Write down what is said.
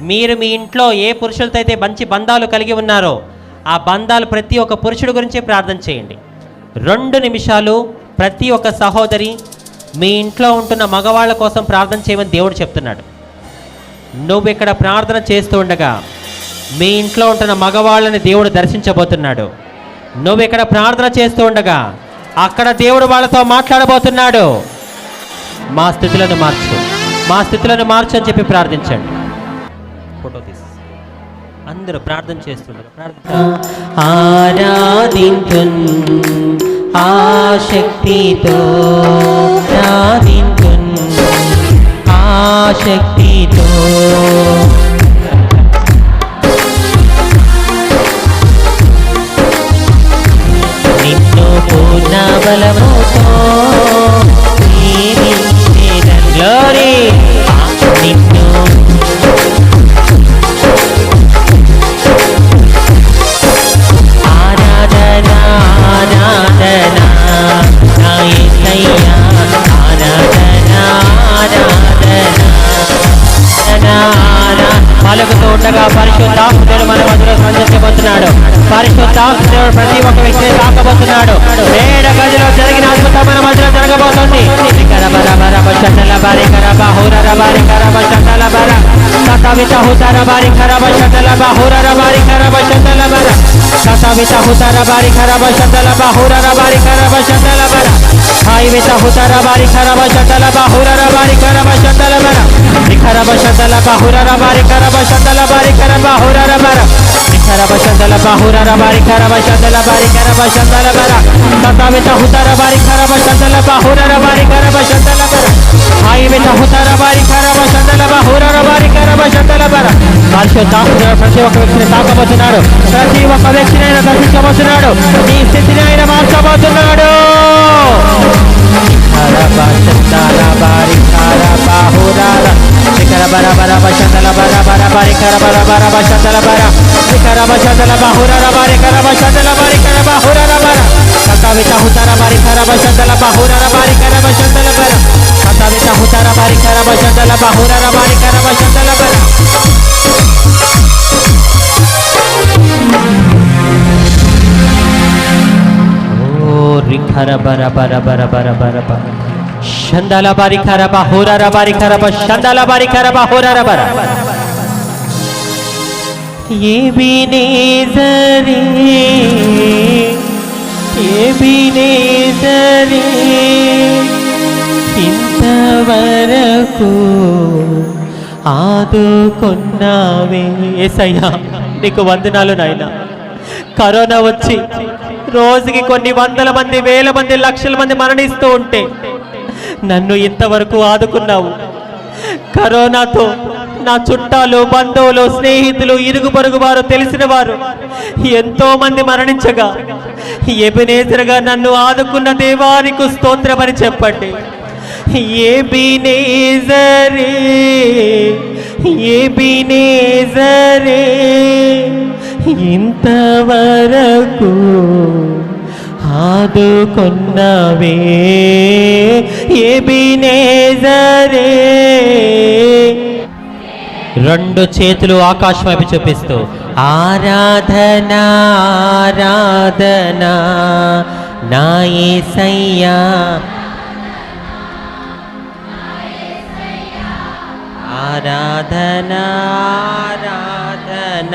మీరు మీ ఇంట్లో ఏ పురుషులతో అయితే మంచి బంధాలు కలిగి ఉన్నారో ఆ బంధాలు ప్రతి ఒక్క పురుషుడి గురించి ప్రార్థన చేయండి. 2 నిమిషాలు ప్రతి ఒక్క సహోదరి మీ ఇంట్లో ఉంటున్న మగవాళ్ళ కోసం ప్రార్థన చేయమని దేవుడు చెప్తున్నాడు. నువ్వు ఇక్కడ ప్రార్థన చేస్తూ ఉండగా మీ ఇంట్లో ఉంటున్న మగవాళ్ళని దేవుడు దర్శించబోతున్నాడు. నువ్వు ఇక్కడ ప్రార్థన చేస్తూ ఉండగా అక్కడ దేవుడు వాళ్ళతో మాట్లాడబోతున్నాడు. మా స్థితులను మార్చు అని చెప్పి ప్రార్థించండి. ఫోటో తీసి అందరూ ప్రార్థన చేస్తున్నారు. ఆరాధింతున్ ఆశక్తితో, ఆరాధింతున్ ఆశక్తితో, నిన్ను పూర్ణ బలముతో గ్లోరీ, నిన్ను ఆరాధన ఆరాధన నా యేసయ్యా, ఆరాధన ఆరాధన పలుకుతూ ఉండగా పరిశుద్ధాత్ముడు మన మధ్యలో స్పందించబోతున్నాడు. పరిశుద్ధాత్ముడు ప్రతి ఒక్క వ్యక్తిని తాకబోతున్నాడు. వేడ గదిలో జరిగిన అద్భుతం మన మధ్యలో జరగబోతుంది. ప్రతి ఒక్క వ్యక్తిని తాకబోతున్నాడు. ప్రతి ఒక్క వ్యక్తిని ఆయన దర్శించబోతున్నాడు. నీ స్థితిని ఆయన మార్చబోతున్నాడు. Shandala bari karaba horara bari karaba shandala bari karaba horara bara ye binezare ఇంతవరకు ఆదుకున్నావే యేసయ్యా, నీకు వందనాలు నాయనా. కరోనా వచ్చి రోజుకి కొన్ని వందల మంది, వేల మంది, లక్షల మంది మరణిస్తూ ఉంటే నన్ను ఇంతవరకు ఆదుకున్నావు. కరోనాతో నా చుట్టాలు, బంధువులు, స్నేహితులు, ఇరుగు పొరుగు వారు, తెలిసిన వారు ఎంతో మంది మరణించగా ఎబెనేజరుగా నన్ను ఆదుకున్న దేవానికి స్తోత్రమని చెప్పండి. ఎబెనేజరే ఎబెనేజరే ఇంతవరకు ఆదుకున్నవే ఎబెనేజరే. 2 చేతులు ఆకాశం వైపు చూపిస్తూ ఆరాధన ఆరాధన నా యేసయ్యా, ఆరాధన ఆరాధన